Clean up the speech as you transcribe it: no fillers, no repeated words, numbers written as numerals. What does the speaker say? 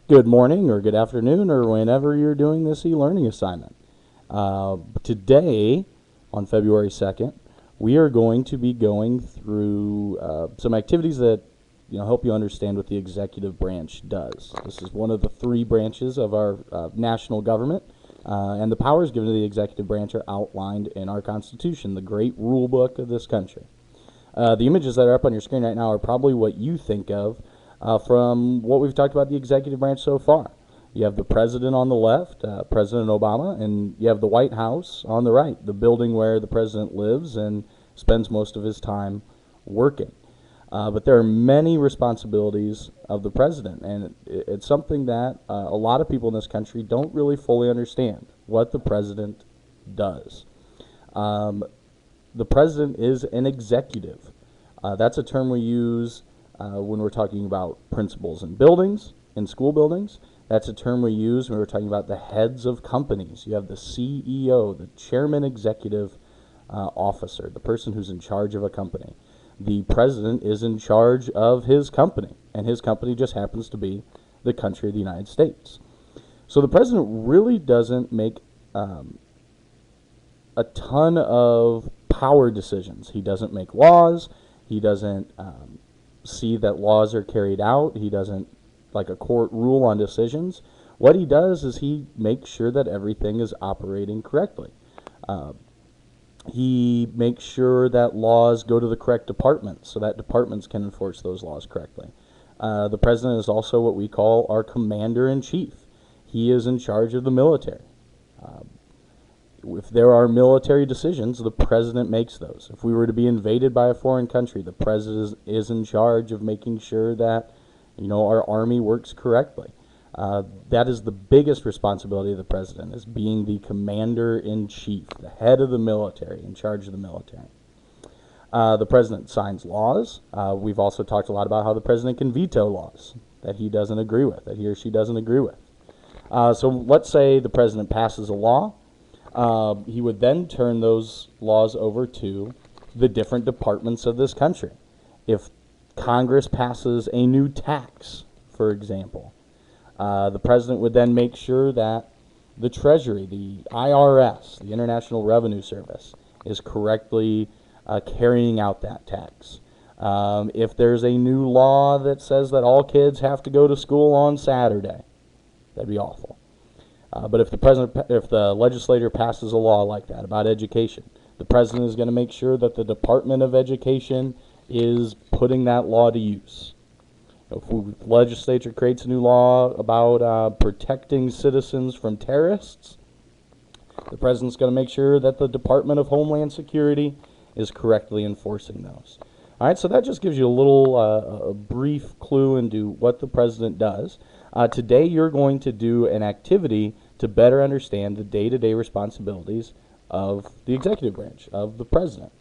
Good morning or good afternoon or whenever you're doing this e-learning assignment. Today, on February 2nd, we are going to be going through some activities that help you understand what the executive branch does. This is one of the three branches of our national government, and the powers given to the executive branch are outlined in our Constitution, the great rule book of this country. The images that are up on your screen right now are probably what you think of from what we've talked about the executive branch so far. You have the president on the left, President Obama, and you have the White House on the right, the building where the president lives and spends most of his time working. But there are many responsibilities of the president, and it's something that a lot of people in this country don't really fully understand, what the president does. The president is an executive. That's a term we use when we're talking about principals in buildings, in school buildings. That's a term we use when we're talking about the heads of companies. You have the CEO, the chairman executive officer, the person who's in charge of a company. The president is in charge of his company, and his company just happens to be the country of the United States. So the president really doesn't make a ton of power decisions. He doesn't make laws. He doesn't see that laws are carried out. He doesn't, like a court, rule on decisions. What he does is he makes sure that everything is operating correctly. He makes sure that laws go to the correct departments so that departments can enforce those laws correctly. The president is also what we call our commander-in-chief. He is in charge of the military. If there are military decisions, the president makes those. If we were to be invaded by a foreign country, the president is in charge of making sure that our army works correctly. That is the biggest responsibility of the president, is being the commander-in-chief, the head of the military, in charge of the military. The president signs laws. We've also talked a lot about how the president can veto laws that he doesn't agree with, that he or she doesn't agree with. So let's say the president passes a law. He would then turn those laws over to the different departments of this country. If Congress passes a new tax, for example, the president would then make sure that the Treasury, the IRS, the International Revenue Service, is correctly carrying out that tax. If there's a new law that says that all kids have to go to school on Saturday, that'd be awful. But if the legislator passes a law like that about education, the president is going to make sure that the Department of Education is putting that law to use. If the legislature creates a new law about protecting citizens from terrorists, the president's going to make sure that the Department of Homeland Security is correctly enforcing those. All right, so that just gives you a little a brief clue into what the president does. Today you're going to do an activity to better understand the day-to-day responsibilities of the executive branch, of the president.